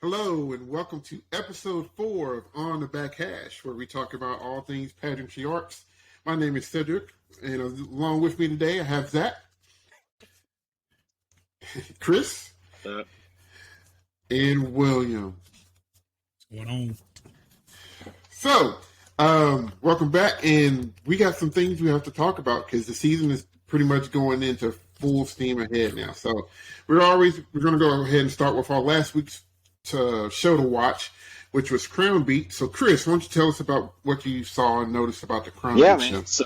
Hello and welcome to episode 4 of On the Back Hash, where we talk about all things pageantry arts. My name is Cedric, and along with me today I have Zach, Chris, and William. What's going on? So, welcome back, and we got some things we have to talk about because the season is pretty much going into full steam ahead now. So, we're going to go ahead and start with our last week's show to watch, which was CrownBEAT. So, Chris, why don't you tell us about what you saw and noticed about the CrownBEAT show? So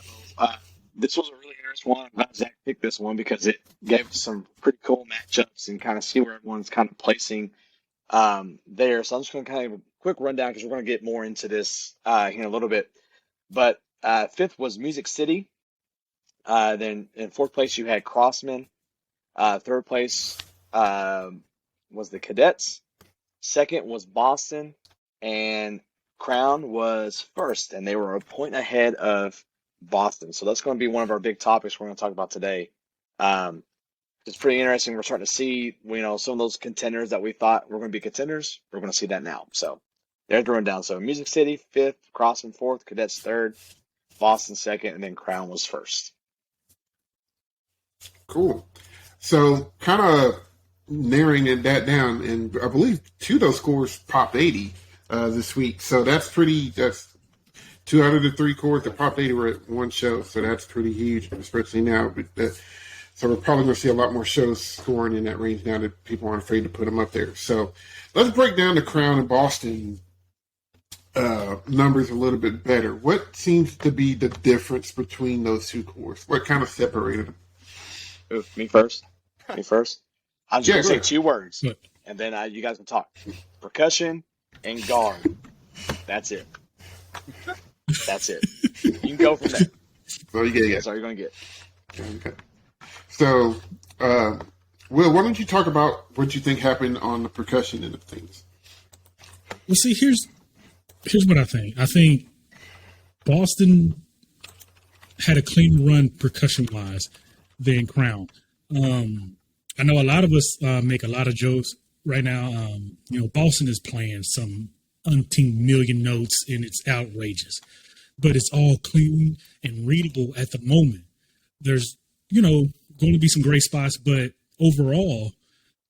this was a really interesting one. I'm glad Zach picked this one because it gave us some pretty cool matchups and kind of see where everyone's kind of placing there. So I'm just going to kind of a quick rundown because we're going to get more into this in a little bit. But fifth was Music City. Then in fourth place you had Crossman. Third place was the Cadets. Second was Boston, and Crown was first, and they were a point ahead of Boston. So that's going to be one of our big topics we're going to talk about today. It's pretty interesting. We're starting to see, some of those contenders that we thought were going to be contenders. We're going to see that now. So there's the rundown. So Music City, fifth, Crossman, fourth, Cadets, third, Boston, second, and then Crown was first. Cool. So, kind of narrowing that down, and I believe two of those scores popped 80 this week. So that's 2 out of the 3 cores that popped 80 were at one show. So that's pretty huge, especially now. So we're probably going to see a lot more shows scoring in that range now that people aren't afraid to put them up there. So let's break down the Crown and Boston numbers a little bit better. What seems to be the difference between those two cores? What kind of separated them? Ooh, me first. I'm just going to say 2 words, and then you guys can talk. Percussion and guard. That's it. You can go from there. So you get That's all you're going to get. Okay. So, Will, why don't you talk about what you think happened on the percussion end of things? Well, see, here's what I think. I think Boston had a clean run percussion-wise than Crown. I know a lot of us make a lot of jokes right now. Boston is playing some umpteen million notes, and it's outrageous. But it's all clean and readable at the moment. There's, going to be some gray spots, but overall,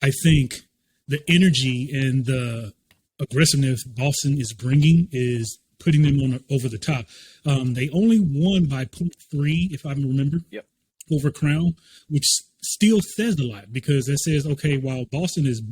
I think the energy and the aggressiveness Boston is bringing is putting them over the top. They only won by 0.3, if I remember. Yep. Over Crown, which still says a lot because it says, okay, while Boston is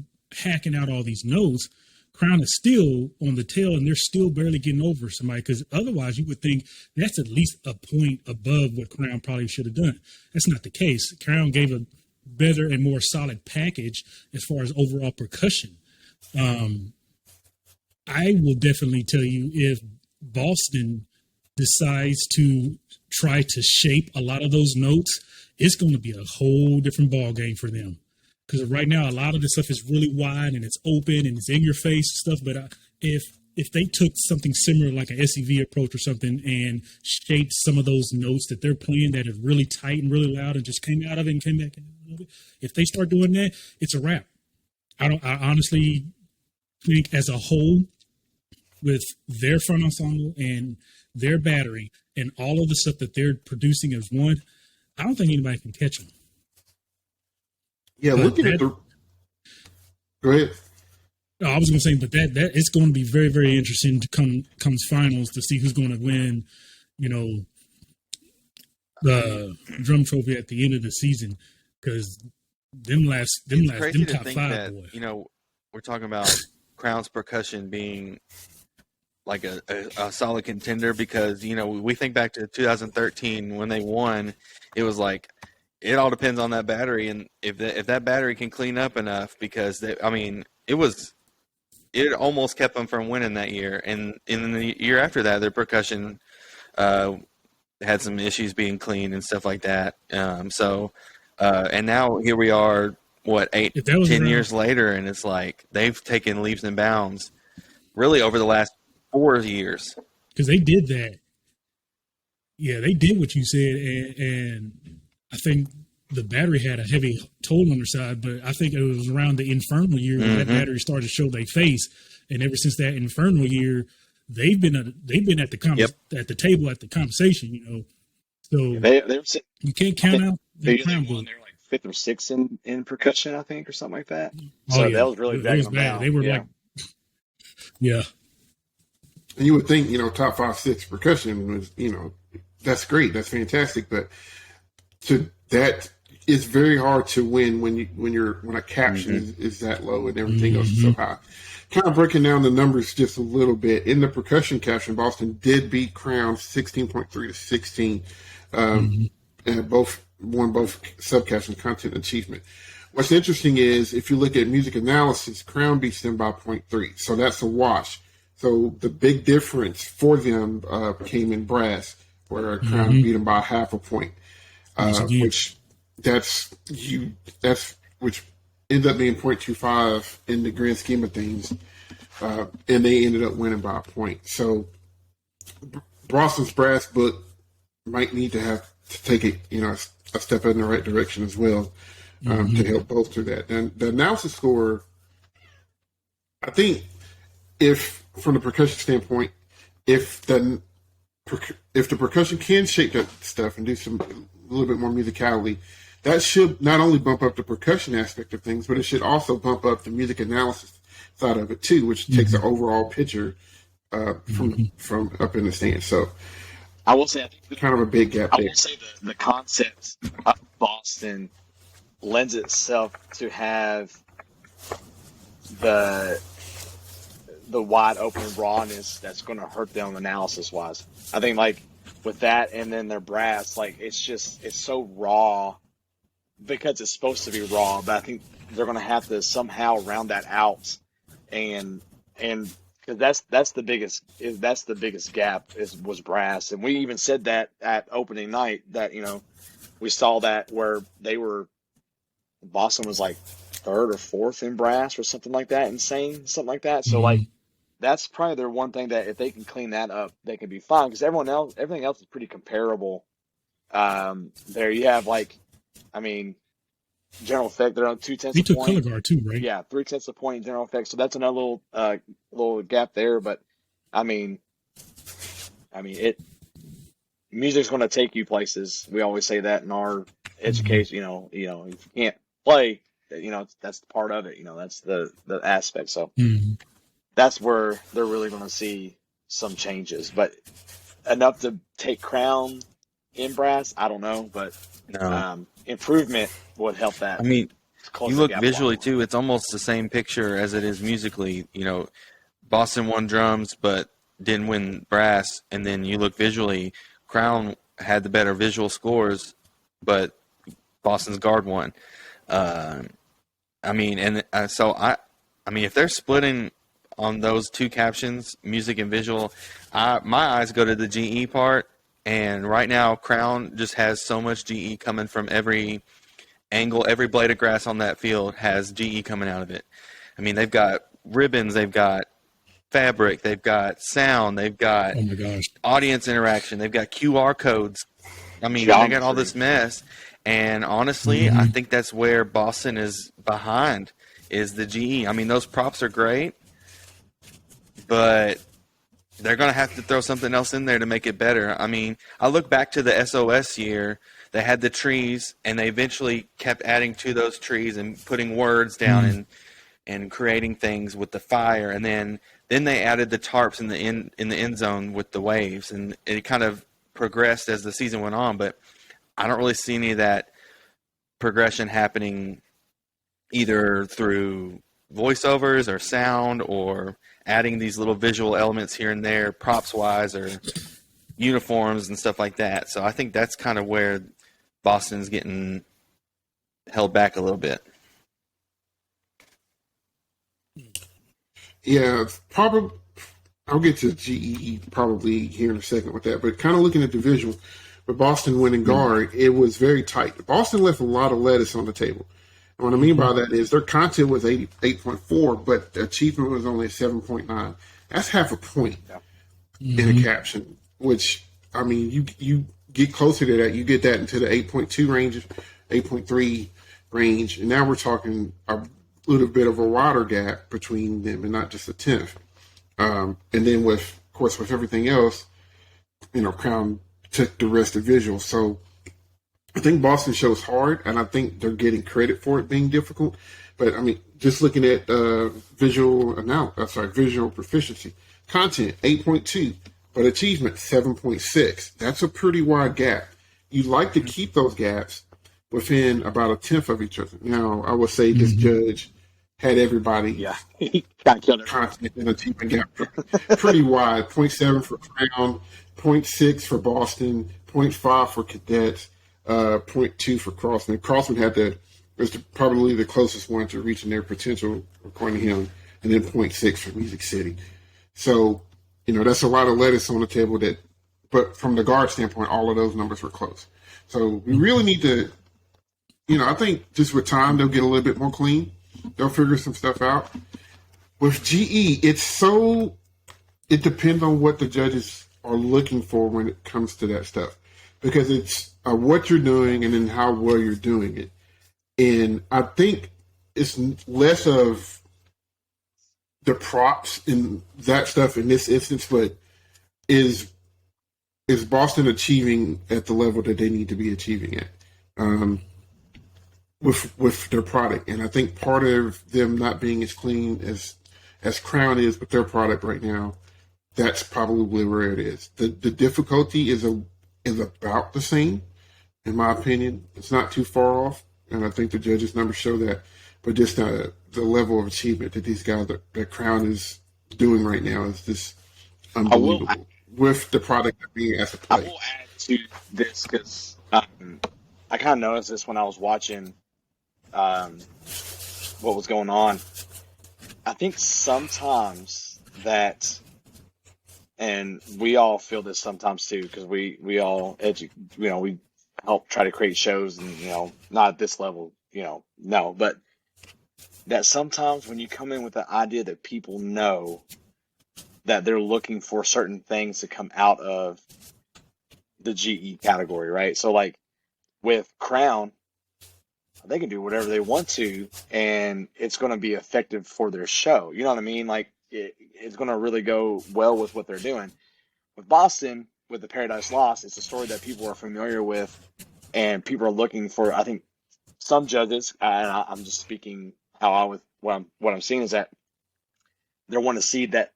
hacking out all these notes, Crown is still on the tail and they're still barely getting over somebody, because otherwise you would think that's at least a point above what Crown probably should have done. That's not the case. Crown gave a better and more solid package as far as overall percussion. I will definitely tell you, if Boston decides to try to shape a lot of those notes, it's going to be a whole different ball game for them. Because right now, a lot of this stuff is really wide and it's open and it's in your face stuff. But if they took something similar, like an SEV approach or something, and shaped some of those notes that they're playing that are really tight and really loud and just came out of it and came back out of it, if they start doing that, it's a wrap. I honestly think, as a whole, with their front ensemble and their battery and all of the stuff that they're producing as one, I don't think anybody can catch them. Yeah, looking at the... Go ahead. I was going to say, but that it's going to be very, very interesting to comes finals to see who's going to win, the drum trophy at the end of the season, because them top five, boy. We're talking about Crown's percussion being like a solid contender, because we think back to 2013 when they won. It was like, it all depends on that battery, and if that battery can clean up enough, because it almost kept them from winning that year. And in the year after that, their percussion had some issues being clean and stuff like that. And now here we are, 10 years later, and it's like they've taken leaps and bounds really over the last 4 years. Because they did that. Yeah, they did what you said, and I think the battery had a heavy toll on their side, but I think it was around the Infernal year when that battery started to show their face, and ever since that Infernal year, they've been at the at the table at the conversation, you know. So They were, you can't count out they the Crown won. Book. They were like fifth or sixth in percussion, I think, or something like that. Oh So yeah, that was really it dragging was them bad. down. They were like, yeah. And you would think, you know, top 5, 6 percussion was, you know, that's great, that's fantastic, but that is very hard to win when a caption is that low and everything else is so high. Kind of breaking down the numbers just a little bit. In the percussion caption, Boston did beat Crown 16.3 to 16, and both subcaption content achievement. What's interesting is if you look at music analysis, Crown beats them by 0.3, so that's a wash. So the big difference for them came in brass, where Crown beat them by half a point, which ended up being 0.25 in the grand scheme of things, and they ended up winning by a point. So Boston's brass book might need to take it, you know, a step in the right direction as well, to help bolster that. And the analysis score, I think, if from the percussion standpoint, if the percussion can shape that stuff and do a little bit more musicality, that should not only bump up the percussion aspect of things, but it should also bump up the music analysis side of it too, which takes the overall picture from up in the stand. So I will say, I think kind of a big gap there. I will say the concept of Boston lends itself to have the wide open rawness that's going to hurt them analysis wise. I think like with that and then their brass, like it's so raw because it's supposed to be raw, but I think they're going to have to somehow round that out, and because that's the biggest gap was brass, and we even said that at opening night that, you know, we saw that where Boston was like third or fourth in brass or something like that, something like that. So like that's probably their one thing that if they can clean that up, they can be fine, because everything else is pretty comparable. There you have like, I mean, general effect, they're on 2/10 They a took point. color guard too, right? Yeah, 3/10 a point in general effect. So that's another little gap there. But I mean, music's going to take you places. We always say that in our education. You know, if you can't play, you know, that's part of it. You know, that's the aspect. So that's where they're really going to see some changes. But enough to take Crown in brass, I don't know. But improvement would help that. I mean, close you the look gap a visually lot. too, it's almost the same picture as it is musically. You know, Boston won drums but didn't win brass, and then you look visually, Crown had the better visual scores, but Boston's guard won. I mean, if they're splitting on those two captions, music and visual, my eyes go to the GE part, and right now Crown just has so much GE coming from every angle. Every blade of grass on that field has GE coming out of it. I mean, they've got ribbons, they've got fabric, they've got sound, they've got audience interaction, they've got QR codes. I mean, they got all this mess. And honestly, I think that's where Boston is behind, is the GE. I mean, those props are great, but they're going to have to throw something else in there to make it better. I mean, I look back to the SOS year. They had the trees, and they eventually kept adding to those trees and putting words down and creating things with the fire. And then they added the tarps in the end zone with the waves, and it kind of progressed as the season went on. But I don't really see any of that progression happening either through voiceovers or sound or adding these little visual elements here and there, props-wise, or uniforms and stuff like that. So I think that's kind of where Boston's getting held back a little bit. Yeah, probably. I'll get to GE probably here in a second with that, but kind of looking at the visual, with Boston winning guard, it was very tight. Boston left a lot of lettuce on the table. And what I mean by that is their content was 8.4, but the achievement was only 7.9. That's half a point in a caption, which, I mean, you get closer to that. You get that into the 8.2 range, 8.3 range, and now we're talking a little bit of a wider gap between them and not just a tenth. And then with everything else, Crown took the rest of visual. So I think Boston shows hard, and I think they're getting credit for it being difficult. But I mean, just looking at visual proficiency, content 8.2, but achievement 7.6. That's a pretty wide gap. You like to keep those gaps within about a tenth of each other. Now, I would say this judge had everybody content and achievement gap pretty wide. 0.7 for Crown, 0.6 for Boston, 0.5 for Cadets, 0.2 for Crossman. Crossman was probably the closest one to reaching their potential, according to him, and then 0.6 for Music City. So, that's a lot of lettuce on the table but from the guard standpoint, all of those numbers were close. So we really need to, I think just with time, they'll get a little bit more clean. They'll figure some stuff out. With GE, it depends on what the judges are looking for when it comes to that stuff, because it's what you're doing and then how well you're doing it. And I think it's less of the props and that stuff in this instance, but is Boston achieving at the level that they need to be achieving at with their product? And I think part of them not being as clean as Crown is with their product right now, that's probably where it is. The difficulty is about the same, in my opinion. It's not too far off, and I think the judges' numbers show that. But just the level of achievement that these guys, that Crown is doing right now, is just unbelievable with the product being asked to play. I will add to this because I kind of noticed this when I was watching what was going on. I think sometimes that, and we all feel this sometimes too, because we all we help try to create shows, and not at this level, no, but that sometimes when you come in with the idea that people know that they're looking for certain things to come out of the GE category, right? So like with Crown, they can do whatever they want to, and it's going to be effective for their show. You know what I mean? Like it's going to really go well with what they're doing. With Boston, with the Paradise Lost, it's a story that people are familiar with, and people are looking for. I think some judges, and I'm just speaking what I'm seeing is that they want to see that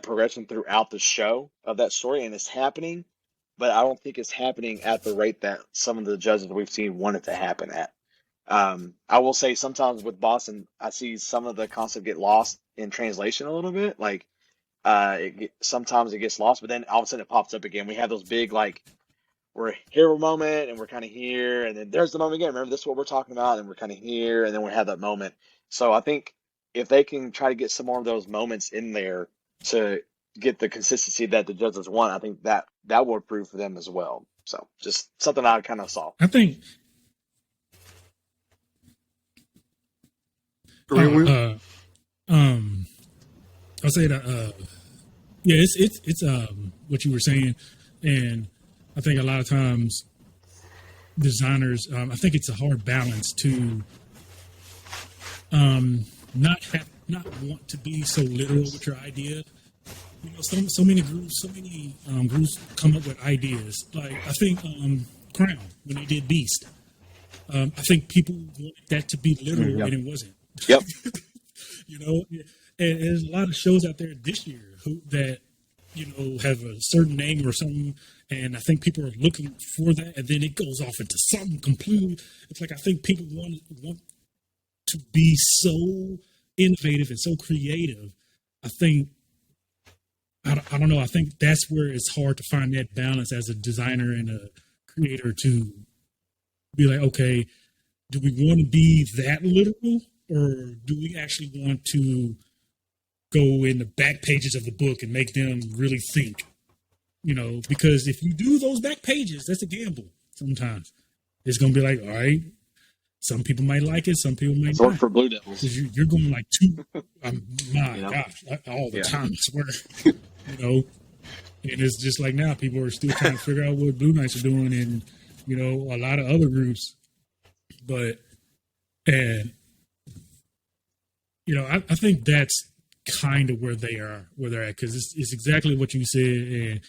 progression throughout the show of that story, and it's happening, but I don't think it's happening at the rate that some of the judges that we've seen want it to happen at. I will say sometimes with Boston, I see some of the concept get lost in translation a little bit. Like sometimes it gets lost, but then all of a sudden it pops up again. We have those big we're here a moment, and we're kind of here, and then there's the moment again. Remember, this is what we're talking about, and we're kind of here, and then we have that moment. So I think if they can try to get some more of those moments in there to get the consistency that the judges want, I think that will improve for them as well. So just something I kind of saw. I think I'll say that it's what you were saying, and I think a lot of times designers, I think it's a hard balance to not want to be so literal with your idea. So many groups come up with ideas. Like I think Crown, when they did Beast, I think people wanted that to be literal, and it wasn't. Yep. And there's a lot of shows out there this year that have a certain name or something, and I think people are looking for that, and then it goes off into something completely. It's like I think people want to be so innovative and so creative. I think I don't know. I think that's where it's hard to find that balance as a designer and a creator to be like, okay, do we want to be that literal, or do we actually want to go in the back pages of the book and make them really think? Because if you do those back pages, that's a gamble. Sometimes it's going to be like, all right, some people might like it, some people might not. For Blue Devils, you're going like gosh, all the time. I swear. And it's just like now people are still trying to figure out what Blue Knights are doing, and a lot of other groups but and I think that's kind of where they're at, because it's exactly what you said,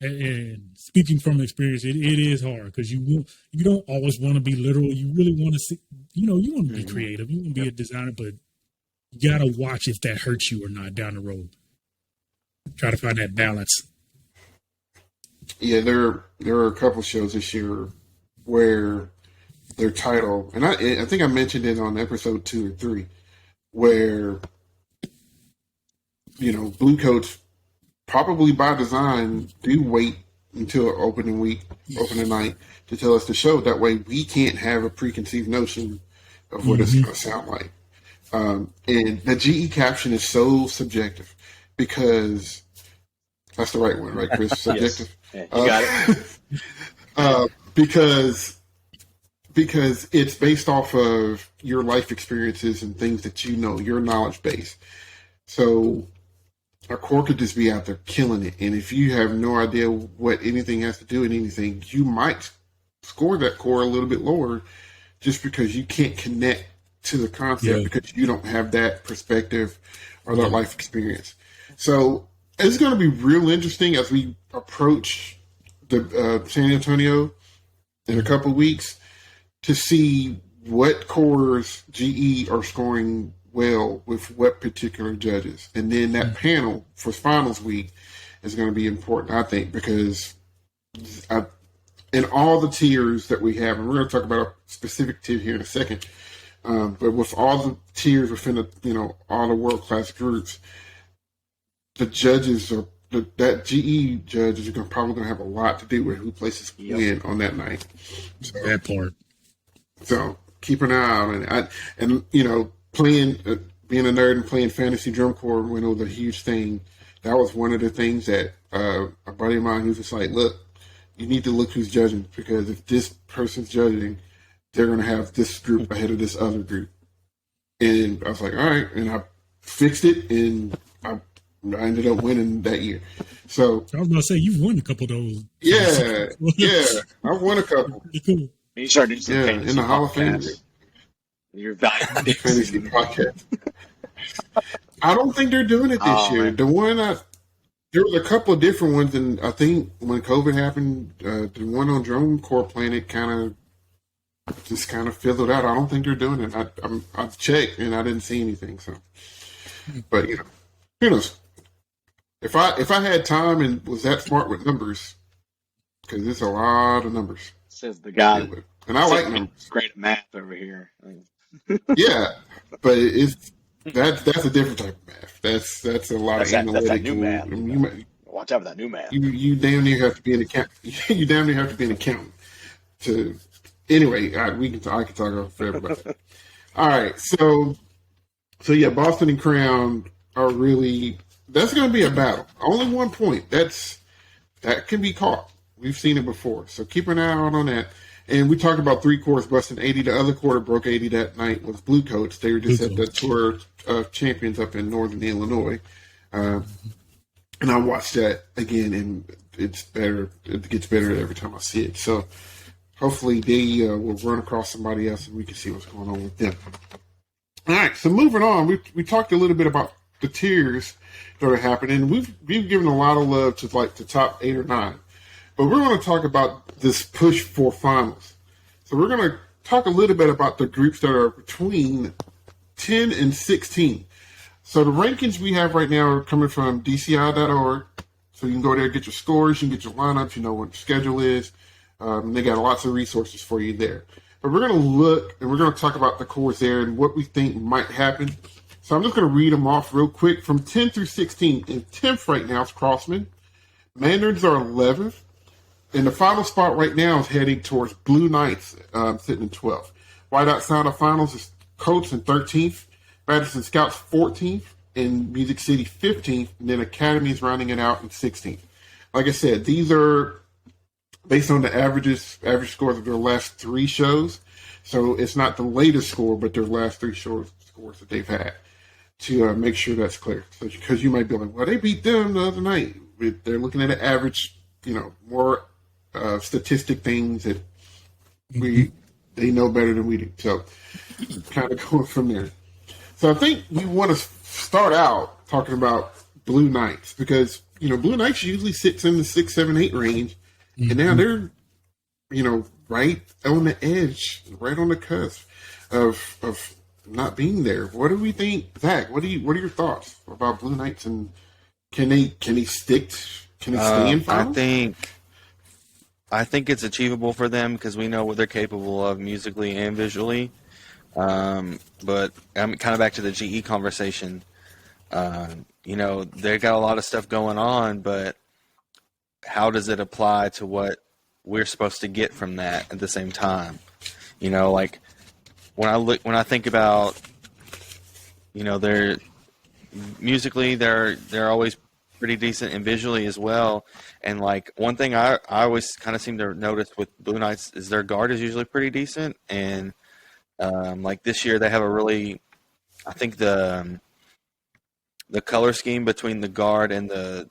and speaking from experience, it is hard, because you don't always want to be literal. You really want to see, you want to be creative, you want to be a designer, but you gotta watch if that hurts you or not down the road. Try to find that balance. Yeah, there are a couple shows this year where their title, and I think I mentioned it on episode 2 or 3, where blue coats probably by design do wait until opening night to tell us the show. That way we can't have a preconceived notion of what it's going to sound like. And the GE caption is so subjective, because that's the right one, right, Chris? Subjective. Yes. Yeah, you got it. Because it's based off of your life experiences and things that your knowledge base. So a core could just be out there killing it, and if you have no idea what anything has to do with anything, you might score that core a little bit lower, just because you can't connect to the concept, because you don't have that perspective or that life experience. So it's going to be real interesting as we approach the San Antonio in a couple of weeks to see what cores GE are scoring well with what particular judges. And then that panel for finals week is going to be important, I think, because in all the tiers that we have, and we're going to talk about a specific tier here in a second, but with all the tiers within all the world-class groups, the judges are that GE judges are probably going to have a lot to do with who places win on that night. So, that part. So keep an eye on it. Playing, being a nerd and playing fantasy drum corps when it was a huge thing. That was one of the things that a buddy of mine, who's just like, look, you need to look who's judging, because if this person's judging, they're going to have this group ahead of this other group. And I was like, all right. And I fixed it, and I ended up winning that year. So I was about to say, you've won a couple of those. Yeah. I've won a couple. Pretty cool. You start doing some in the Hall of Fame. Your value fantasy podcast. I don't think they're doing it this year. Man. The one there was a couple of different ones, and I think when COVID happened, the one on Drone Corps Planet kind of fizzled out. I don't think they're doing it. I've checked and I didn't see anything. So, but who knows? If I had time and was that smart with numbers, because it's a lot of numbers. Says the guy, and I like numbers. Great at math over here. Yeah, but that's a different type of math. That's a lot of analytical. That's new math. Watch out for that new math. You damn near have to be an accountant. You damn near have to be an accountant to. Anyway, I can talk forever about that. All right, so yeah, Boston and Crown are really. That's going to be a battle. Only 1 point. That can be caught. We've seen it before, so keep an eye out on that. And we talked about 3 cores busting 80. The other quarter broke 80 that night was Blue Coats. They were just at the Tour of Champions up in Northern Illinois. And I watched that again, and it's better. It gets better every time I see it. So hopefully they will run across somebody else, and we can see what's going on with them. All right, so moving on, we talked a little bit about the tiers that are happening. We've given a lot of love to like the top 8 or 9. But we're going to talk about this push for finals. So we're going to talk a little bit about the groups that are between 10 and 16. So the rankings we have right now are coming from DCI.org. So you can go there, get your scores, you can get your lineups, you know what the schedule is. They got lots of resources for you there. But we're going to look and we're going to talk about the cores there and what we think might happen. So I'm just going to read them off real quick from 10 through 16. In 10th right now is Crossman. Mandarins are 11th. And the final spot right now is heading towards Blue Knights, sitting in 12th. Whiteout Sound of Finals is Coats in 13th. Madison Scouts 14th. And Music City 15th. And then Academy is rounding it out in 16th. Like I said, these are based on the average scores of their last 3 shows. So it's not the latest score, but their last 3 scores that they've had to make sure that's clear. So, because you might be like, well, they beat them the other night. They're looking at an average, more statistic things that They know better than we do. So, kind of going from there. So, I think we want to start out talking about Blue Knights because, Blue Knights usually sits in the 6, 7, 8 range. And now they're, right on the edge, right on the cusp of not being there. What do we think, Zach? What are your thoughts about Blue Knights, and can they stick? Can they stay in finals? I think it's achievable for them because we know what they're capable of musically and visually. But I'm kind of back to the GE conversation. They got a lot of stuff going on, but how does it apply to what we're supposed to get from that at the same time? Like when I think about, they're musically, they're always pretty decent, and visually as well. And like one thing I always kind of seem to notice with Blue Knights is their guard is usually pretty decent. And like this year they have a really, I think the color scheme between the guard and the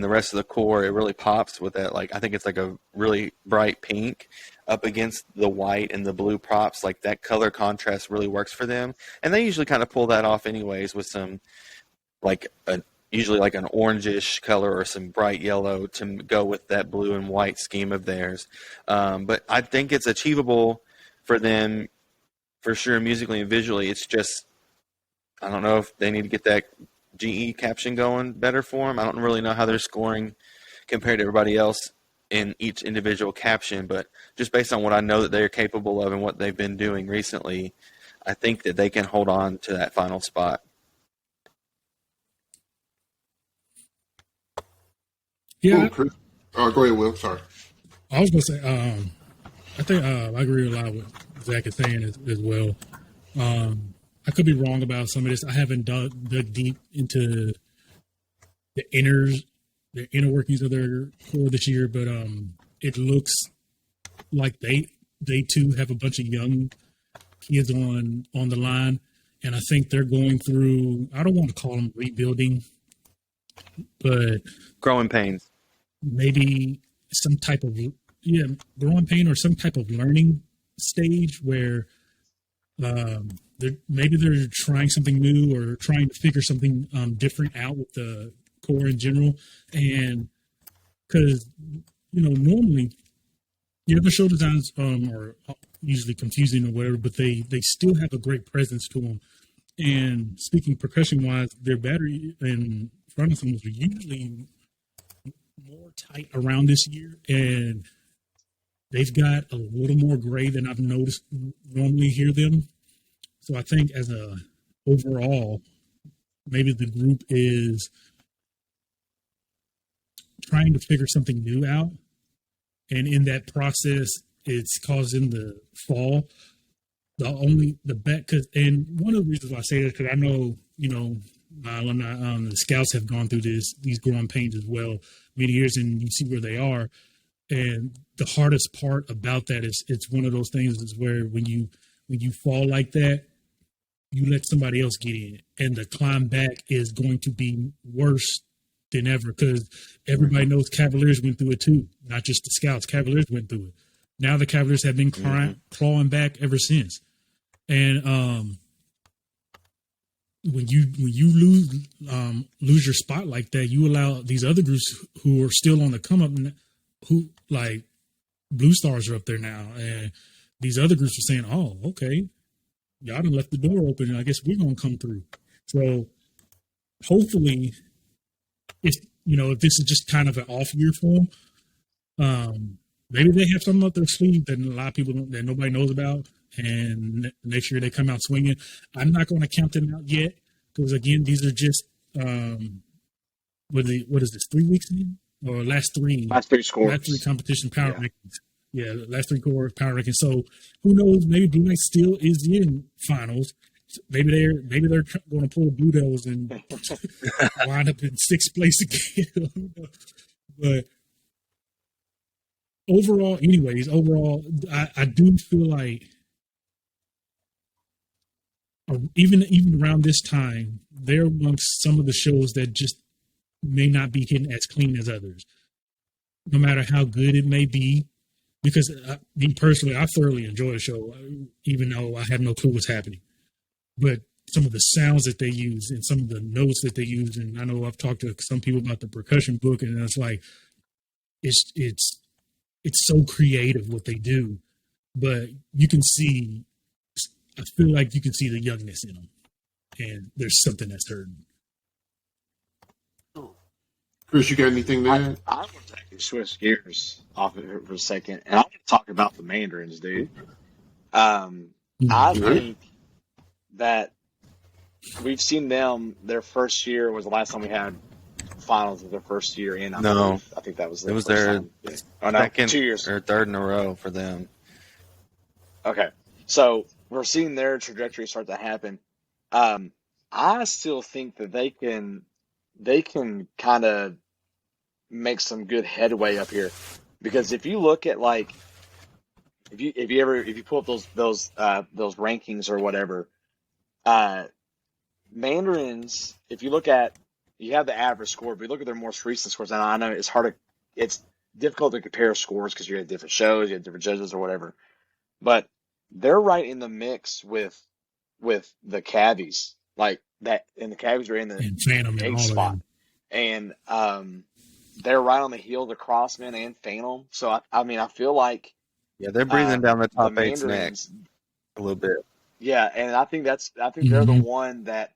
rest of the core, it really pops with that. Like I think it's like a really bright pink up against the white and the blue props. Like that color contrast really works for them, and they usually kind of pull that off anyways with some usually like an orangish color or some bright yellow to go with that blue and white scheme of theirs. But I think it's achievable for them for sure, musically and visually. It's just, I don't know if they need to get that GE caption going better for them. I don't really know how they're scoring compared to everybody else in each individual caption, but just based on what I know that they're capable of and what they've been doing recently, I think that they can hold on to that final spot. Yeah. Cool. Go ahead, Will. Sorry. I was going to say, I think I agree with a lot with what Zach is saying as well. I could be wrong about some of this. I haven't dug deep into the inner workings of their core this year, but it looks like they too have a bunch of young kids on the line, and I think they're going through, I don't want to call them rebuilding, but growing pains, maybe some type of growing pain or some type of learning stage where they're trying something new or trying to figure something different out with the core in general. And because normally the other show designs are usually confusing or whatever, but they still have a great presence to them. And speaking percussion wise, their battery in front of them was usually more tight around this year, and they've got a little more gray than I've noticed normally hear them. So I think as a overall, maybe the group is trying to figure something new out, and in that process, it's causing the fall. And one of the reasons why I say that, because I know, my alumni, the scouts have gone through these growing pains as well many years, and you see where they are. And the hardest part about that is it's one of those things is where when you fall like that, you let somebody else get in, and the climb back is going to be worse than ever, because everybody knows Cavaliers went through it too, not just the scouts. Cavaliers went through it. Now the Cavaliers have been clawing back ever since. And when you lose your spot like that, you allow these other groups who are still on the come up, who like Blue Stars are up there now, and these other groups are saying, "Oh, okay, y'all done left the door open, and I guess we're gonna come through." So hopefully, if this is just kind of an off year for them, maybe they have something up their sleeve that a lot of people that nobody knows about, and next year they come out swinging. I'm not going to count them out yet, because again, these are just what is this, 3 weeks in, or last three competition power rankings. Yeah, last 3 core power rankings. So who knows? Maybe Blue Knights still is in finals. Maybe they're going to pull Blue Devils and wind up in 6th place again. But overall, I do feel like even around this time, they're amongst some of the shows that just may not be hitting as clean as others. No matter how good it may be, because me personally, I thoroughly enjoy the show, even though I have no clue what's happening. But some of the sounds that they use and some of the notes that they use, and I know I've talked to some people about the percussion book, and it's like it's so creative what they do. But you can see, I feel like you can see the youngness in them, and there's something that's hurting. Chris, you got anything to add? I want to actually switch gears off of it for a second, and I want to talk about the Mandarins, dude. I Mhm. think that we've seen them. Their first year was the last time we had finals of their first year in. No, I think that was it was first their time. Oh no, second 2 years. or third in a row for them. Okay, so we're seeing their trajectory start to happen. I still think that they can kind of make some good headway up here, because if you look at like if you pull up those rankings or whatever, Mandarins, if you look at, you have the average score, but you look at their most recent scores, and I know it's difficult to compare scores because you have different shows, you have different judges or whatever, but they're right in the mix with the Cabbies, like that, and the Cabbies are in the And Phantom and egg all of spot, them. and they're right on the heels of Crossman and Phantom. So I mean, I feel like Yeah, they're breathing down the the top eight's neck Mandarins, a little bit. yeah, and I think they're the Mm-hmm. one that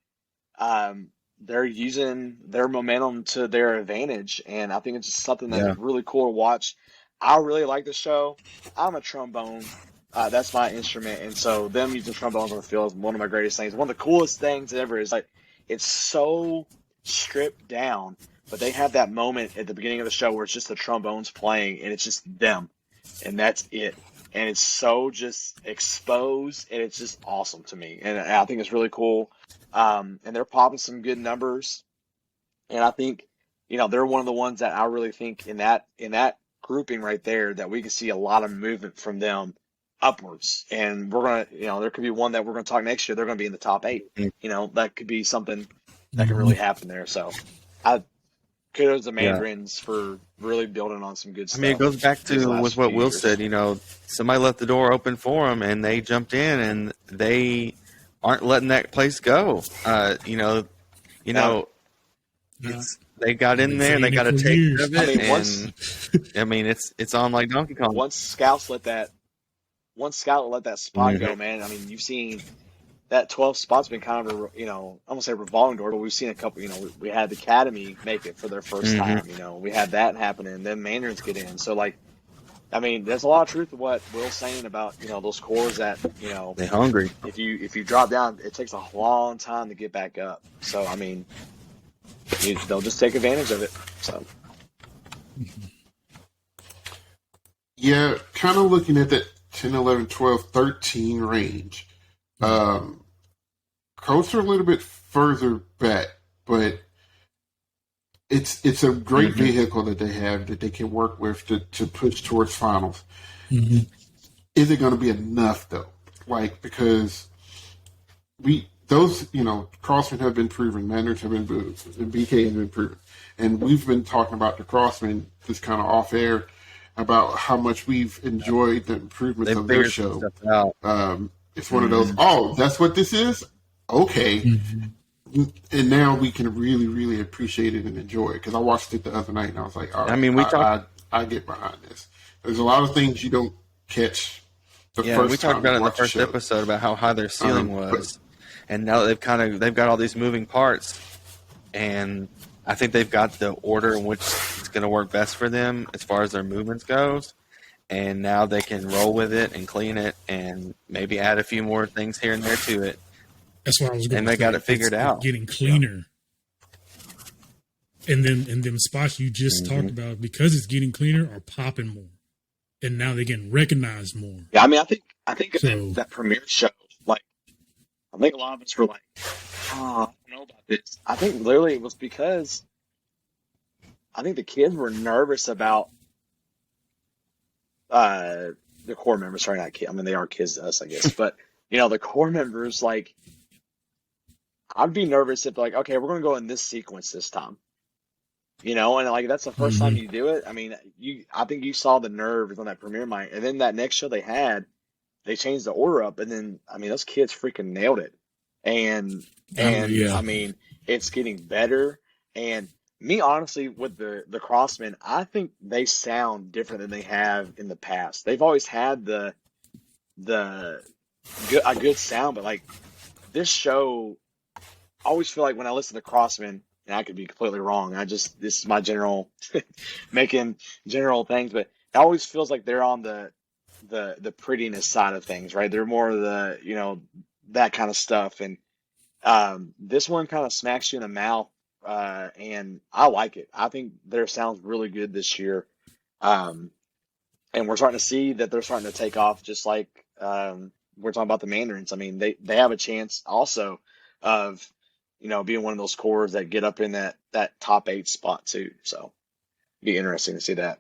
they're using their momentum to their advantage, and I think it's just something Yeah. that's really cool to watch. I really like the show. I'm a trombone. That's my instrument, and so them using trombones on the field is one of my greatest things. One of the coolest things ever is like it's so stripped down, but they have that moment at the beginning of the show where it's just the trombones playing, and it's just them, and that's it. And it's so just exposed, and it's just awesome to me, and I think it's really cool. And they're popping some good numbers, and I think they're one of the ones that I really think in that grouping right there that we can see a lot of movement from them upwards. And we're gonna, there could be one that we're gonna talk next year. They're gonna be in the top 8. That could be something that can really happen there. So, I kudos to Yeah. Mandarins for really building on some good I stuff. mean, it goes back these to last with what few Will years. said. Somebody left the door open for them, and they jumped in, and they aren't letting that place go. They got in there, they got a taste of it, and it's on like Donkey Kong. Once Scout let that spot go, man. I mean, you've seen that 12 spot's been kind of I won't say revolving door, but we've seen a couple. We had the Academy make it for their first time. We had that happening, and then Mandarins get in. So there's a lot of truth to what Will's saying about those cores that They're hungry. if you drop down, it takes a long time to get back up. So they'll just take advantage of it. So Yeah, kind of looking at that 10, 11, 12, 13 range. Colts are a little bit further back, but it's a great vehicle that they have that they can work with to push towards finals. Mm-hmm. Is it going to be enough though? Because Crossmen have been proven, Manners have been proven, and BK have been proven, and we've been talking about the Crossmen just kind of off air about how much we've enjoyed the improvements of their show. It's one of those, that's what this is? Okay. Mm-hmm. And now we can really, really appreciate it and enjoy it. Because I watched it the other night and I was like, all right, I get behind this. There's a lot of things you don't catch the first time. We talked about it in the first show. episode about how high their ceiling was. And now they've got all these moving parts. And I think they've got the order in which it's going to work best for them as far as their movements goes. And now they can roll with it and clean it and maybe add a few more things here and there to it. That's what I was going to say. And they got it figured out. Getting cleaner. And then spots you just talked about, because it's getting cleaner, are popping more. And now they're getting recognized more. Yeah, I think that premiere show, I think a lot of us were like, I don't know about this. I think literally it was because I think the kids were nervous about the core members. Sorry, not kids. I mean, they are kids to us, I guess. But, the core members, I'd be nervous if, okay, we're going to go in this sequence this time. you know, and like that's the first time you do it. I mean, I think you saw the nerves on that premiere mic, and then that next show they had, they changed the order up, and then I mean, those kids freaking nailed it, and Yeah. I mean, it's getting better. And me, honestly, with the Crossmen, I think they sound different than they have in the past. They've always had the a good sound, but like this show, I always feel like when I listen to Crossmen, and I could be completely wrong. This is my general making general things, but it always feels like they're on the prettiness side of things, right? They're more of the, you know, that kind of stuff. And this one kind of smacks you in the mouth, and I like it. I think their sound's really good this year. Um, and we're starting to see that they're starting to take off, just like we're talking about the Mandarins. I mean, they have a chance also of, you know, being one of those cores that get up in that top 8 spot too. So be interesting to see that.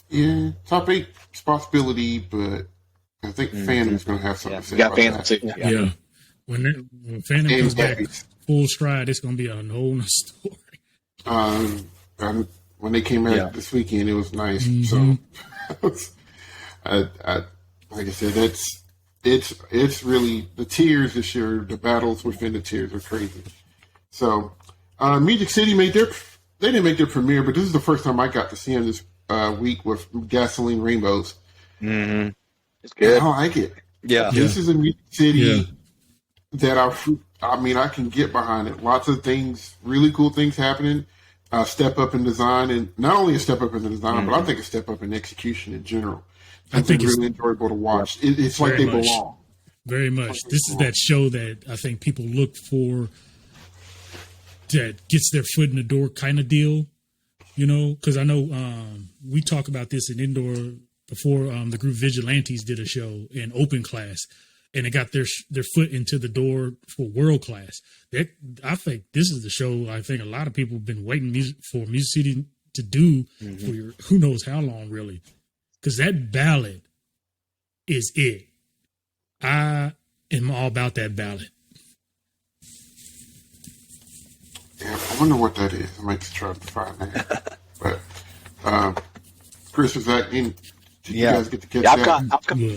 Yeah, top 8 is a possibility, but I think Phantom's going to have something Yeah, to say you got about Phantom that. too. Yeah. Yeah. When Phantom And comes back Gabby's. full stride, it's going to be a whole nother story. When they came out this weekend, it was nice. So, I like I said, it's really the tiers this year. The battles within the tiers are crazy. So, Music City they didn't make their premiere, but this is the first time I got to see them this week with Gasoline Rainbows. Mm-hmm. It's good. I like it. Yeah. This is a Music City Yeah. that I can get behind it. Lots of things, really cool things happening. Step up in design, and not only a step up in the design, but I think a step up in execution in general. I think it's really enjoyable to watch. It's like very they much. belong. Very much. This is that show that I think people look for, that gets their foot in the door kind of deal, you know, because I know we talk about this in indoor before. The group Vigilantes did a show in open class, and it got their foot into the door for world class. I think this is the show I think a lot of people have been waiting for Music City to do for who knows how long, really, because that ballad is it. I am all about that ballad. Yeah, I wonder what that is. I might try to find that. But Chris, was that in? Did you guys get to catch Yeah, that? I've got Yeah.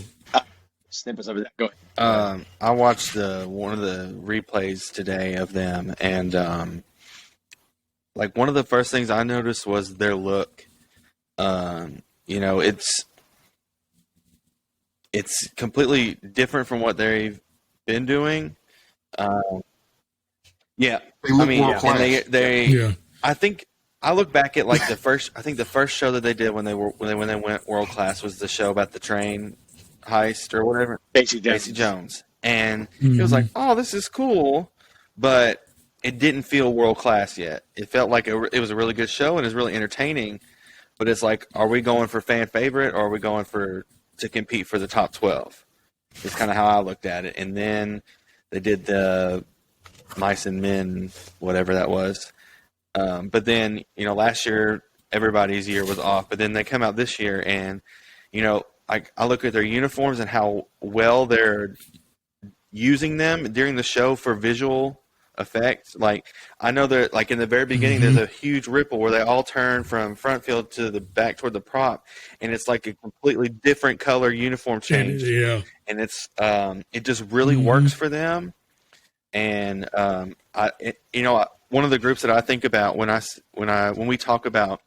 snippets of that. Go ahead. I watched one of the replays today of them, and like one of the first things I noticed was their look. You know, it's completely different from what they've been doing. Yeah, They look I mean, world-class. and they Yeah. I think I look back at like the first show that they did when they went world class was the show about the train heist or whatever. Casey Jones. And it was like, oh, this is cool, but it didn't feel world class yet. It felt like it was a really good show and it was really entertaining, but it's like, are we going for fan favorite or are we going to compete for the top 12? It's kind of how I looked at it. And then they did the Mice and Men, whatever that was. But then, you know, last year everybody's year was off, but then they come out this year and, you know, I look at their uniforms and how well they're using them during the show for visual effects. Like, I know that, like, in the very beginning, there's a huge ripple where they all turn from front field to the back toward the prop, and it's like a completely different color uniform change. Yeah. And it's it just really works for them. And one of the groups that I think about when we talk about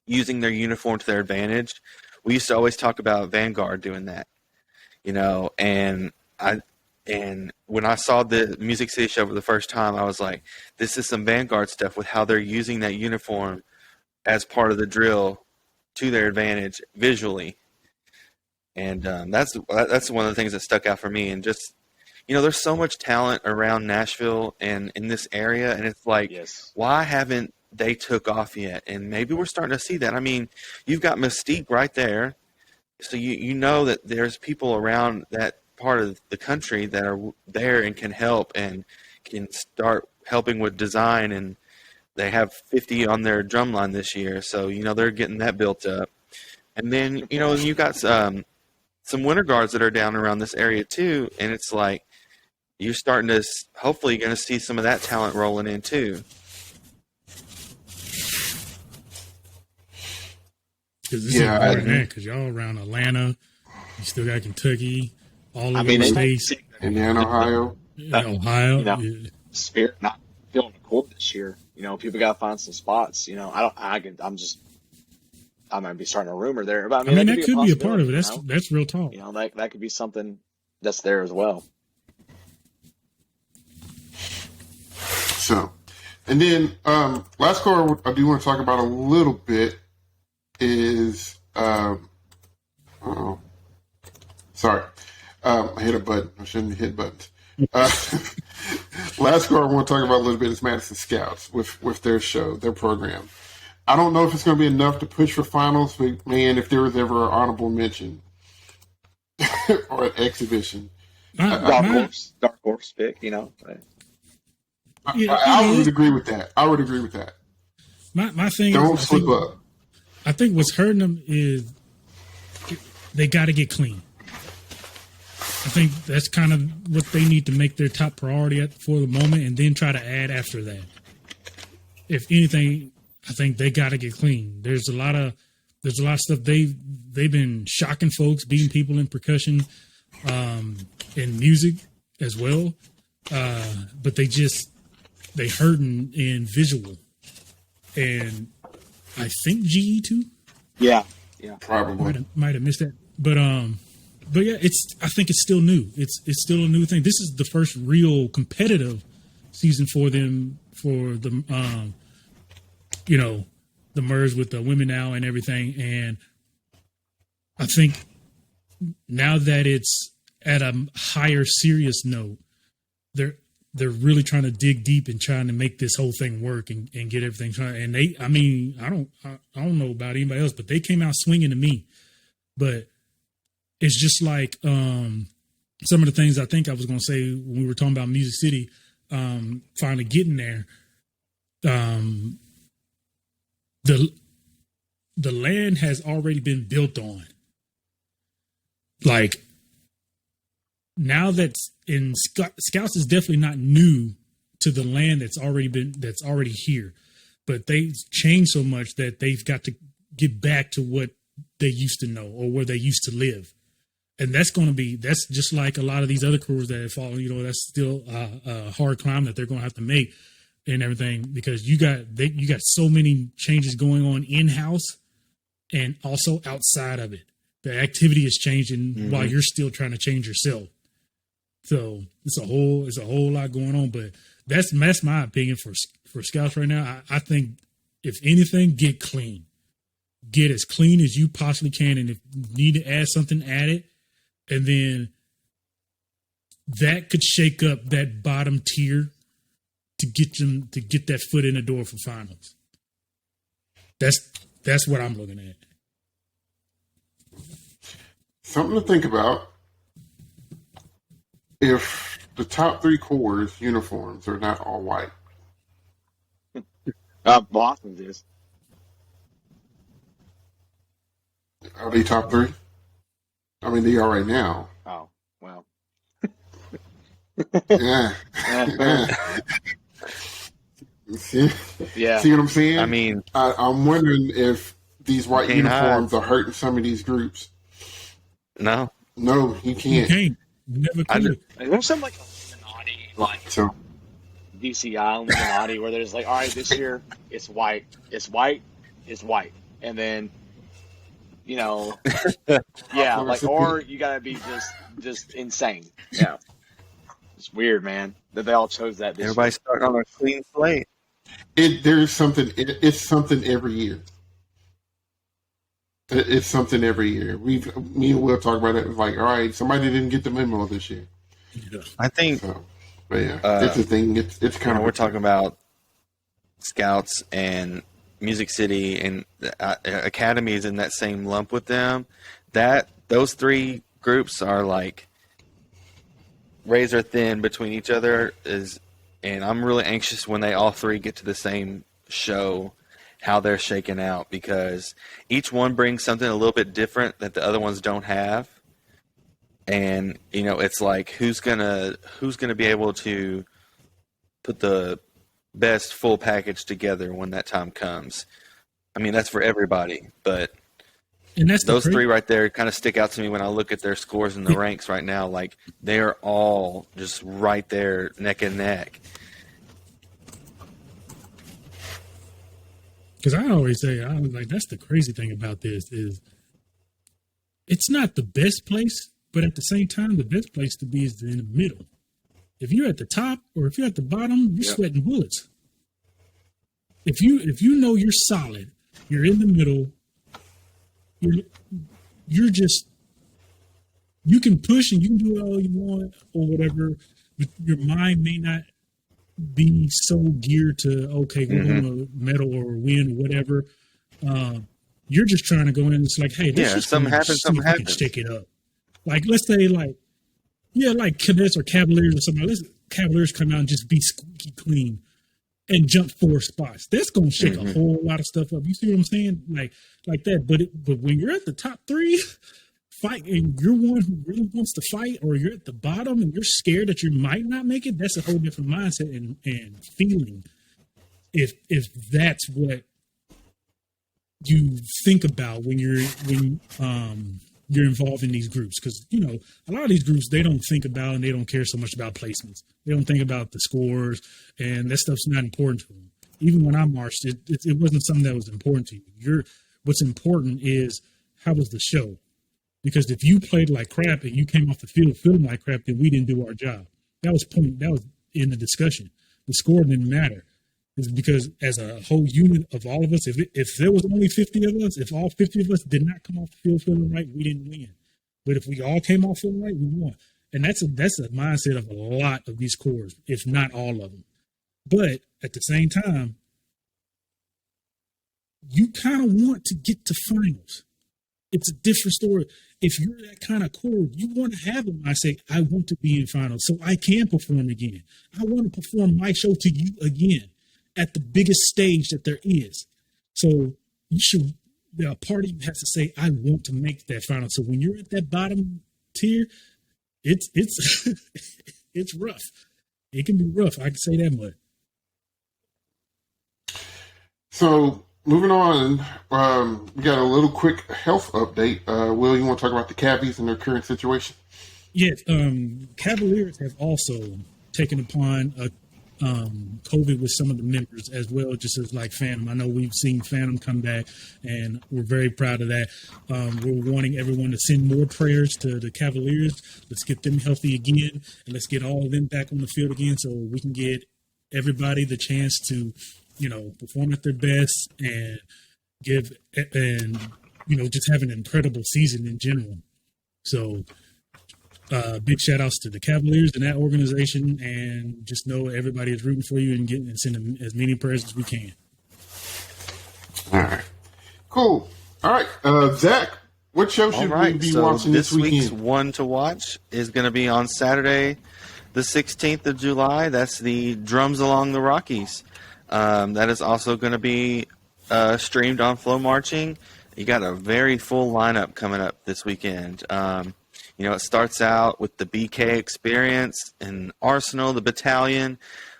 using their uniform to their advantage, we used to always talk about Vanguard doing that, you know. And when I saw the Music City show for the first time, I was like, this is some Vanguard stuff with how they're using that uniform as part of the drill to their advantage visually. And that's one of the things that stuck out for me. And just, you know, there's so much talent around Nashville and in this area, and it's like, why haven't they took off yet? And maybe we're starting to see that. I mean, you've got Mystique right there, so you know that there's people around that part of the country that are there and can help and can start helping with design. And they have 50 on their drum line this year, so you know they're getting that built up. And then, you know, you got some winter guards that are down around this area too, and it's like you're starting to hopefully going to see some of that talent rolling in too. Because this Yeah, ain't more than that. Because y'all around Atlanta, you still got Kentucky, all I over mean, the they might states, take Indiana, Ohio. Ohio. you know, Yeah. spirit not feeling the court this year. You know, people got to find some spots. You know, I might be starting a rumor there, but I I mean, mean, that could that be a could be a part possibility. of it. You know, That's real talk. that could be something that's there as well. So, and then last card I do want to talk about a little bit is sorry, I hit a button. I shouldn't hit buttons. Last card I want to talk about a little bit is Madison Scouts with their show, their program. I don't know if it's going to be enough to push for finals, but man, if there was ever an honorable mention or an exhibition, Dark horse pick. You know, I would agree with that. I would agree with that. My thing Don't is, slip up. I think what's hurting them is they got to get clean. I think that's kind of what they need to make their top priority for the moment, and then try to add after that. If anything, I think they got to get clean. There's a lot of stuff they've been shocking folks, beating people in percussion, in music as well. But they hurting in visual, and I think GE too. yeah, Probably. Might have missed that, but yeah, I think it's still new. It's still a new thing. This is the first real competitive season for them, for the the merge with the women now and everything. And I think now that it's at a higher serious note, they're really trying to dig deep and trying to make this whole thing work and get everything trying. And I don't know about anybody else, but they came out swinging to me. But it's just like some of the things I think I was going to say when we were talking about Music City, finally getting there. The land has already been built on. Like, now that's in Scouts is definitely not new to the land that's already here, but they've changed so much that they've got to get back to what they used to know or where they used to live. And that's just like a lot of these other crews that have fallen, that's still a hard climb that they're going to have to make and everything, because you got so many changes going on in-house and also outside of it. The activity is changing while you're still trying to change yourself. So it's a whole lot going on, but that's my opinion for Scouts right now. I think if anything, get clean, get as clean as you possibly can. And if you need to add something, add it. And then that could shake up that bottom tier to get that foot in the door for finals. That's what I'm looking at. Something to think about. If the top three corps uniforms are not all white. Boston's is. Are they top three? I mean, they are right now. Oh, well. Yeah. See? Yeah. See what I'm saying? I mean, I'm wondering if these white Can't uniforms are hurting some of these groups. no. No, you You can't. can't. You never could. There's some like Illuminati, like So, DCI Illuminati, where there's like, all right, this year it's white, and then yeah, like, or you gotta be just insane. Yeah, it's weird, man, that they all chose that. This Everybody's starting on a clean slate. there's something. It's something every year. It's something every year. Me and Will talk about it. It's like, all right, somebody didn't get the memo this year. I think So, but yeah, it's a thing. It's kind of we're talking about Scouts and Music City and Academy is in that same lump with them. Those three groups are like razor thin between each other. And I'm really anxious when they all three get to the same show, how they're shaking out, because each one brings something a little bit different that the other ones don't have. And it's like who's gonna be able to put the best full package together when that time comes. I mean, that's for everybody, but And that's those three right there kind of stick out to me when I look at their scores in the ranks right now. Like, they are all just right there, neck and neck. Because I always say, I was like, that's the crazy thing about this is it's not the best place, but at the same time, the best place to be is in the middle. If you're at the top or if you're at the bottom, you're sweating bullets. If you know you're solid, you're in the middle, you're just, you can push and you can do all you want or whatever, but your mind may not be so geared to, okay, we're going to medal or win or whatever. You're just trying to go in and it's like, hey, this is something happens, something happens. Can shake it up. Like, let's say, like Cadets or Cavaliers or something. Let's Cavaliers come out and just be squeaky clean and jump 4 spots. That's going to shake a whole lot of stuff up. You see what I'm saying? Like that. But when you're at the top 3, fight, and you're one who really wants to fight, or you're at the bottom and you're scared that you might not make it, that's a whole different mindset and feeling. If that's what you think about when you're involved in these groups, because a lot of these groups, they don't think about and they don't care so much about placements. They don't think about the scores, and that stuff's not important to them. Even when I marched, it wasn't something that was important to you. What's important is, how was the show? Because if you played like crap and you came off the field feeling like crap, then we didn't do our job. That was in the discussion. The score didn't matter. It's because as a whole unit of all of us, if there was only 50 of us, if all 50 of us did not come off the field feeling right, we didn't win. But if we all came off feeling right, we won. And that's a mindset of a lot of these corps, if not all of them. But at the same time, you kind of want to get to finals. It's a different story. If you're that kind of corps, you want to have them. I say, I want to be in finals so I can perform again. I want to perform my show to you again at the biggest stage that there is. So a part of you has to say, I want to make that final. So when you're at that bottom tier, it's it's rough. It can be rough. I can say that much. So moving on, we got a little quick health update. Will, you want to talk about the Cavies and their current situation? Yes, Cavaliers have also taken upon COVID with some of the members as well, just as like Phantom. I know we've seen Phantom come back, and we're very proud of that. We're wanting everyone to send more prayers to the Cavaliers. Let's get them healthy again, and let's get all of them back on the field again so we can get everybody the chance to, perform at their best and just have an incredible season in general. So big shout outs to the Cavaliers and that organization, and just know everybody is rooting for you and send them as many prayers as we can. All right. Cool. All right. Zach, what show should we be watching this weekend? This week's one to watch is going to be on Saturday, the 16th of July. That's the Drums Along the Rockies. That is also going to be streamed on Flow Marching. You got a very full lineup coming up this weekend. It starts out with the BK Experience and Arsenal, the Battalion.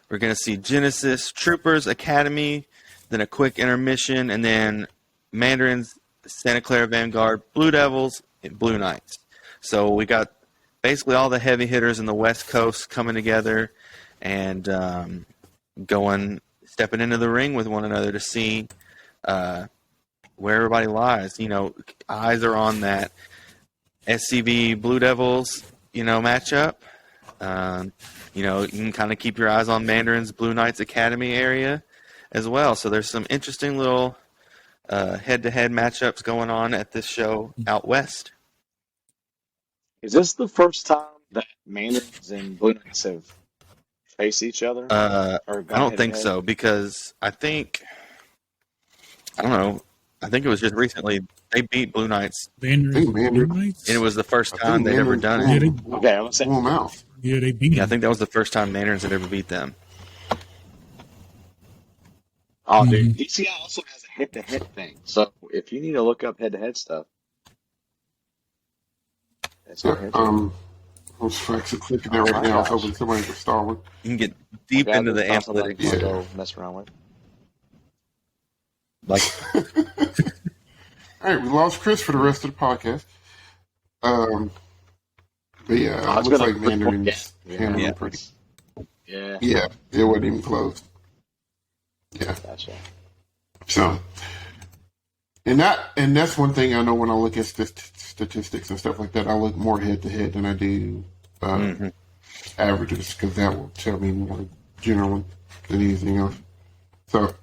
We're going to see Genesis, Troopers, Academy, then a quick intermission, and then Mandarins, Santa Clara Vanguard, Blue Devils, and Blue Knights. So we got basically all the heavy hitters in the West Coast coming together and stepping into the ring with one another to see where everybody lies. Eyes are on that SCV Blue Devils, matchup. You can kind of keep your eyes on Mandarin's Blue Knights Academy area as well. So there's some interesting little head-to-head matchups going on at this show out west. Is this the first time that Mandarins and Blue Knights have faced each other? I don't think so, because I think it was just recently they beat Blue Knights. Blue Knights? And it was the first time they'd ever done it. Okay, I'm saying. Yeah, they beat them. I think that was the first time Mandarins had ever beat them. Oh, dude. DCI also has a head-to-head thing. So if you need to look up head-to-head stuff, that's what I'm actually clicking there right now. I was hoping somebody could start one. You can get deep into the analytics. Go mess around with. Like, All right, we lost Chris for the rest of the podcast. But yeah, it looks like Mandarin's handling pretty. Yeah. Yeah, it wasn't even close. Yeah. Gotcha. So, and that's one thing I know when I look at statistics and stuff like that. I look more head to head than I do averages, because that will tell me more generally than anything else. So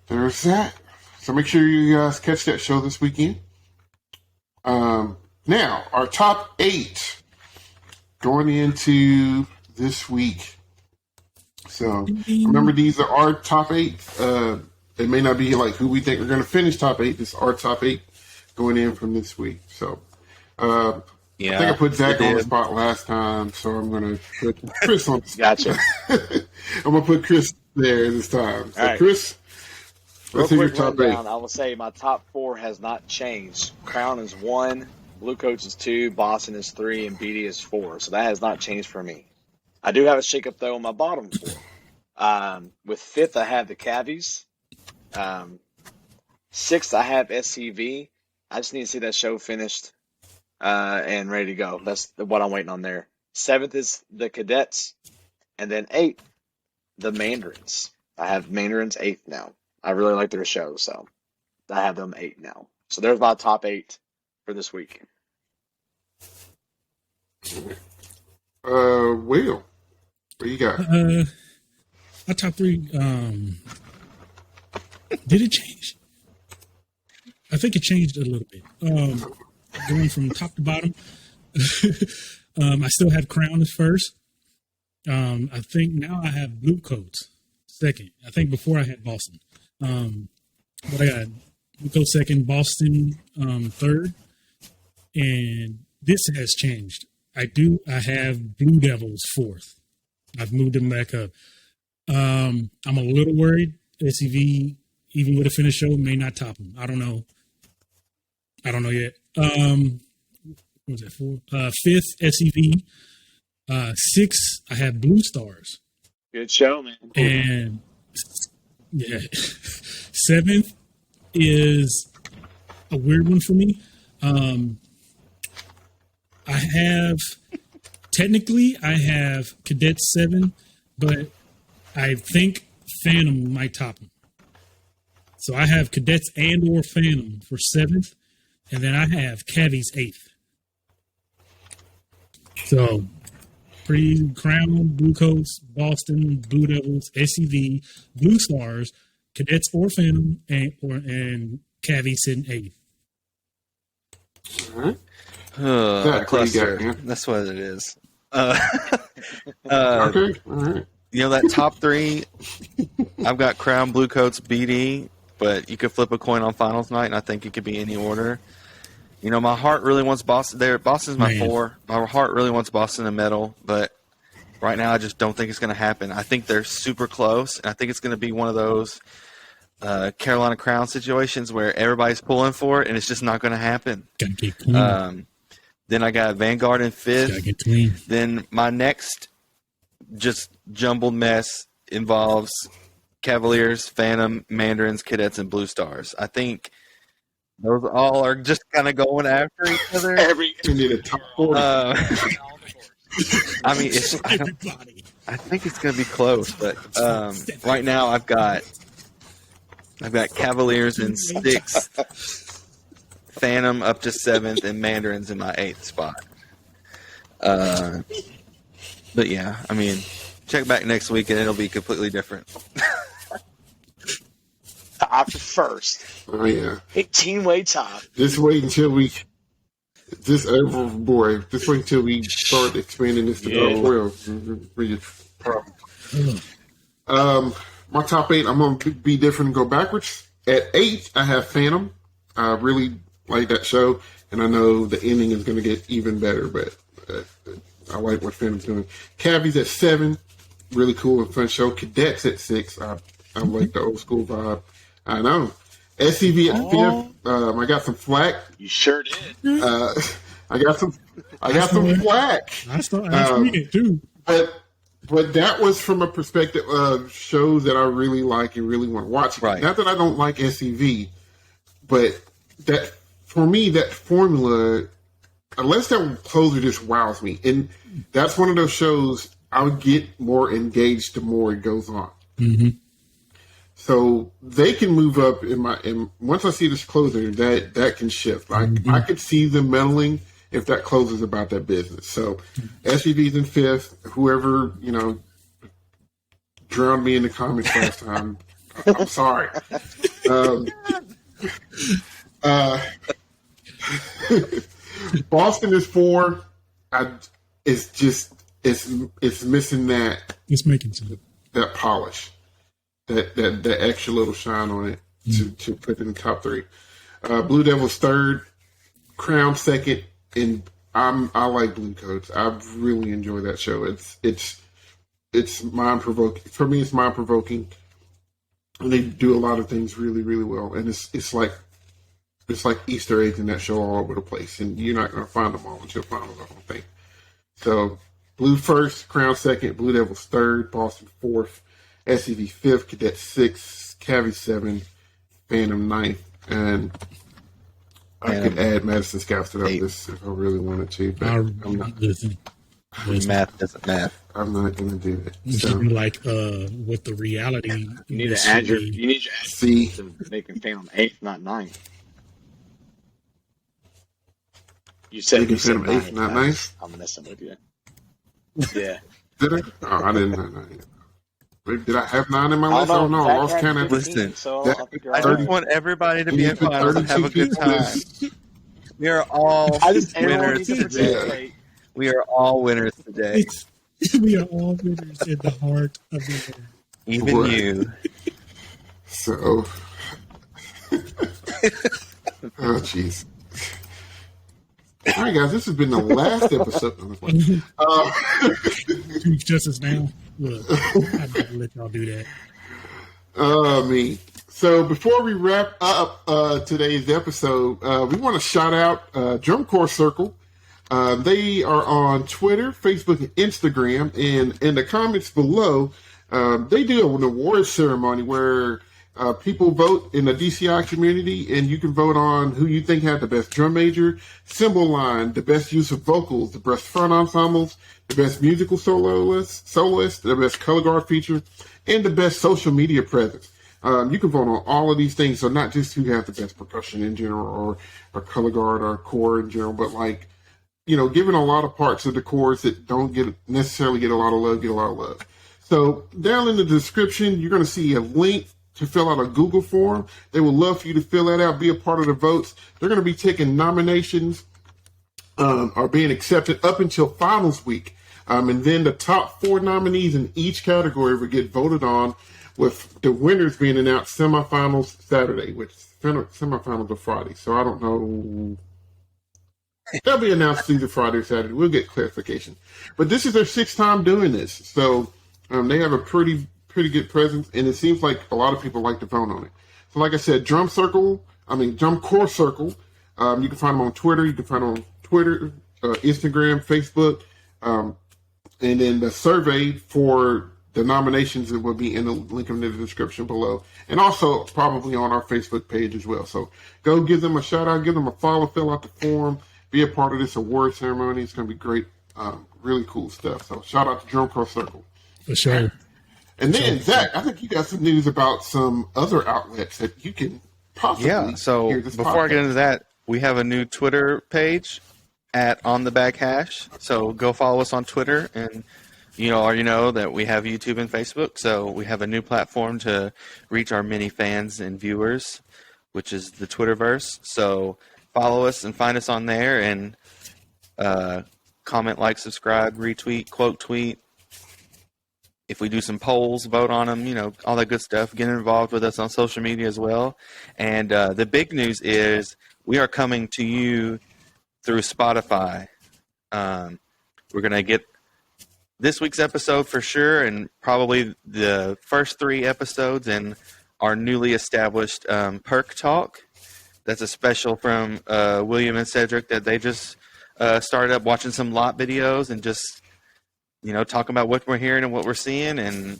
there's that. So make sure you guys catch that show this weekend. Now, our top 8 going into this week. So remember, these are our top 8. It may not be like who we think are going to finish top 8. This is our top 8 going in from this week. So I think I put Zach on the spot last time, so I'm going to put Chris on the spot. Gotcha. I'm going to put Chris there this time. So, all right. Chris, let's hear your top 8. I will say my top 4 has not changed. Crown is 1, Blue Coats is 2, Boston is 3, and BD is 4. So that has not changed for me. I do have a shakeup, though, on my bottom 4. With 5th, I have the Cavies. 6th, I have SCV. I just need to see that show finished and ready to go. That's what I'm waiting on there. 7th is the Cadets. And then 8th, the Mandarins. I have Mandarins 8th now. I really like their show, so I have them 8 now. So there's my top 8 for this week. Will, what you got? My top 3, did it change? I think it changed a little bit. Going from top to bottom, I still have Crown as first. I think now I have Blue Coats second. I think before I had Boston. But I got Blue Coats second, Boston third, and this has changed. I have Blue Devils fourth. I've moved them back up. I'm a little worried. SEV, even with a finished show, may not top them. I don't know yet. What was that for? 5th, SEV. 6th, I have Blue Stars. Good show, man. And 7th is a weird one for me. I have Cadets 7, but I think Phantom might top them. So I have Cadets and or Phantom for 7th, and then I have Cavies 8th. So Crown, Blue Coats, Boston, Blue Devils, SEV, Blue Stars, Cadets or Phantom, and Cavies sitting 8th. All right. Cluster. That's what it is. Okay. All right. You know, that top 3, I've got Crown, Blue Coats, BD, but you could flip a coin on finals night, and I think it could be any order. You know, my heart really wants Boston there. Boston's my 4. My heart really wants Boston in the middle, but right now I just don't think it's going to happen. I think they're super close, and I think it's going to be one of those Carolina Crown situations where everybody's pulling for it, and it's just not going to happen. Gotta get clean. Then I got Vanguard in 5th. Gotta get clean. Then my next just jumbled mess involves Cavaliers, Phantom, Mandarins, Cadets, and Blue Stars. I think those all are just kind of going after each other. You need a top 4. I mean, I think it's going to be close, but right now I've got Cavaliers in 6th, Phantom up to 7th, and Mandarins in my 8th spot. But yeah, I mean, check back next week and it'll be completely different. Top first. Oh yeah. 18-way top. Just wait until we. Just wait until we start expanding this to top 12. My top 8, I'm going to be different and go backwards. At 8, I have Phantom. I really like that show, and I know the ending is going to get even better, but I like what Phantom's doing. Cavies at 7, really cool and fun show. Cadets at 6, I like the old school vibe. I know. SCV at 5th, I got some flack. You sure did. I got some flack. I read it too. But that was from a perspective of shows that I really like and really want to watch. Right. Not that I don't like SCV, but that for me, that formula, unless that closer just wows me, and that's one of those shows I'll get more engaged the more it goes on. Mm-hmm. So they can move up and once I see this closer, that can shift. I could see them meddling if that closes about that business. So SUV's in fifth. Whoever, drowned me in the comments last time, I'm sorry. Boston is 4. It's missing that It's making sense. that polish, that extra little shine on it to put it in the top 3. Blue Devils 3rd, Crown 2nd, and I like Blue Coats. I really enjoy that show. It's mind provoking for me. It's mind provoking, and they do a lot of things really, really well. And it's like Easter eggs in that show all over the place, and you're not going to find them all until finals, I don't think. So Blue 1st, Crown 2nd, Blue Devils 3rd, Boston 4th, SEV 5th, Cadet 6th, Cavi 7th, Phantom 9th, and I could add Madison Scouts to that list if I really wanted to, but I'm not. Listen. Math doesn't math. I'm not going to do it. It should be like what the reality. You need to add your C to make them Phantom 8th, not 9th. You said Make it Phantom 8th, 9th, not 9th? I'm messing with you. Yeah. Did I? Oh, I didn't have 9. Did I have 9 in my I list? I don't know. I Zach lost had count at 15, Listen, so that- I think you're I all just right. want everybody to You be in put finals and have a 32 good time. people. We are all I just everyone winners needs to today. participate. We are all winners today. We are all winners in the heart of the world. Even Right. you. So, oh jeez. All right, guys, this has been the last episode. Chief Justice now. Look, I'm not gonna let y'all do that. Me. So before we wrap up today's episode, we want to shout out Drum Corps Circle. They are on Twitter, Facebook, and Instagram. And in the comments below, they do an awards ceremony where people vote in the DCI community, and you can vote on who you think had the best drum major, cymbal line, the best use of vocals, the best front ensembles, the best musical soloist, the best color guard feature, and the best social media presence. You can vote on all of these things, so not just who have the best percussion in general or color guard or core in general, but like, giving a lot of parts of the chorus that don't necessarily get a lot of love. So down in the description, you're going to see a link to fill out a Google form. They would love for you to fill that out, be a part of the votes. They're going to be taking nominations are being accepted up until finals week. And then the top 4 nominees in each category will get voted on, with the winners being announced semifinals Saturday, which semifinals are Friday. So I don't know. They'll be announced either Friday or Saturday. We'll get clarification. But this is their 6th time doing this. So they have a pretty good presence, and it seems like a lot of people like to vote on it. So like I said, Drum Corps Circle. You can find them on Twitter. You can find them on Twitter, Instagram, Facebook. And then the survey for the nominations will be in the link in the description below, and also probably on our Facebook page as well. So go give them a shout out, give them a follow, fill out the form, be a part of this award ceremony. It's going to be great, really cool stuff. So shout out to Drum Corps Circle. For sure. And then Zach, I think you got some news about some other outlets that you can possibly hear this before I get podcast. into that, we have a new Twitter page at On the Back Hash. So go follow us on Twitter, and you already know that we have YouTube and Facebook. So we have a new platform to reach our many fans and viewers, which is the Twitterverse. So follow us and find us on there, and comment, like, subscribe, retweet, quote tweet. If we do some polls, vote on them, all that good stuff. Get involved with us on social media as well. And the big news is we are coming to you through Spotify. We're going to get this week's episode for sure, and probably the first 3 episodes in our newly established Perk Talk. That's a special from William and Cedric that they just started up watching some lot videos and just talking about what we're hearing and what we're seeing and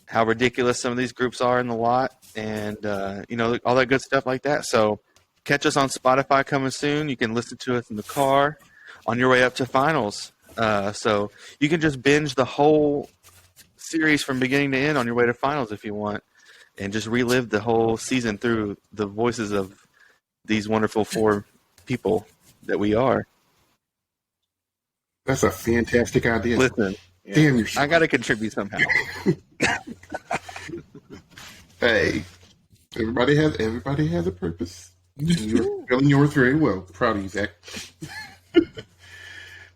how ridiculous some of these groups are in the lot, and all that good stuff like that. So catch us on Spotify coming soon. You can listen to us in the car on your way up to finals. So you can just binge the whole series from beginning to end on your way to finals if you want, and just relive the whole season through the voices of these wonderful four people that we are. That's a fantastic idea. Listen, Damn, you're I got to contribute somehow. Hey, everybody has a purpose. And you're filling yours very well. Proud of you, Zach.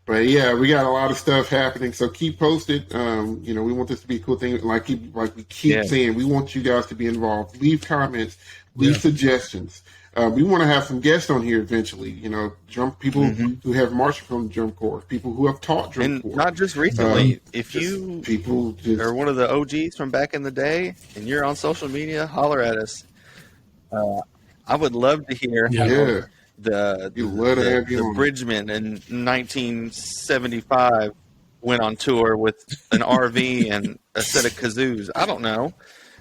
But yeah, we got a lot of stuff happening, so keep posted. We want this to be a cool thing. Like we keep saying, we want you guys to be involved. Leave comments, leave suggestions. We want to have some guests on here eventually. Drum people who have marched from the drum corps, people who have taught drum corps. And not just recently. If you are one of the OGs from back in the day and you're on social media, holler at us. I would love to hear how the Bridgman in 1975 went on tour with an RV and a set of kazoos. I don't know.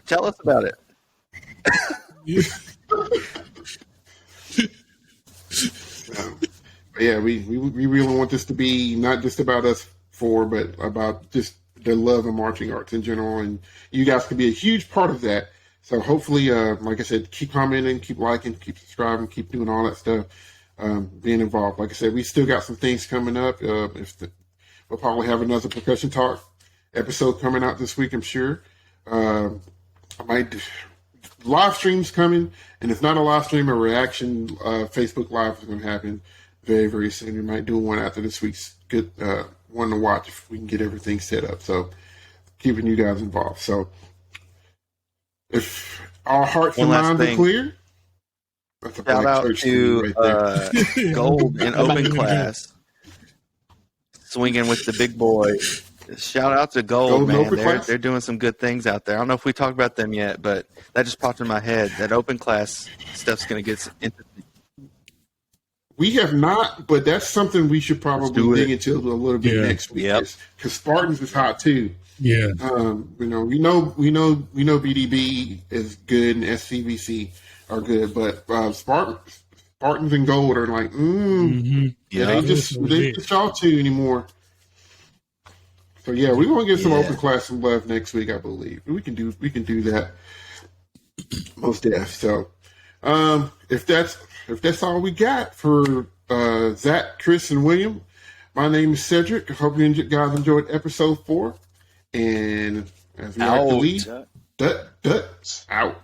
Tell us about it. We really want this to be not just about us four, but about just the love of marching arts in general, and you guys can be a huge part of that. So hopefully, like I said, keep commenting, keep liking, keep subscribing, keep doing all that stuff, being involved. Like I said, we still got some things coming up. We'll probably have another percussion talk episode coming out this week, I'm sure. I might live streams coming, and if not a live stream, a reaction Facebook Live is going to happen very, very soon. We might do one after this week's good one to watch if we can get everything set up. So keeping you guys involved. So if our hearts and minds are clear, that's a shout out to right Gold in open class, swinging with the big boy. Shout out to Gold, man. They're doing some good things out there. I don't know if we talked about them yet, but that just popped in my head. That open class stuff's going to get interesting. We have not, but that's something we should probably dig into a little bit next week. Because Spartans is hot too. Yeah. We know BDB is good and SCBC are good, but Spartans and Gold are like, they ain't just y'all two anymore. So yeah, we're gonna get some open class some love next week, I believe. We can do that most def. So if that's all we got for Zach, Chris, and William, my name is Cedric. I hope you guys enjoyed episode 4. And as we like to leave, out.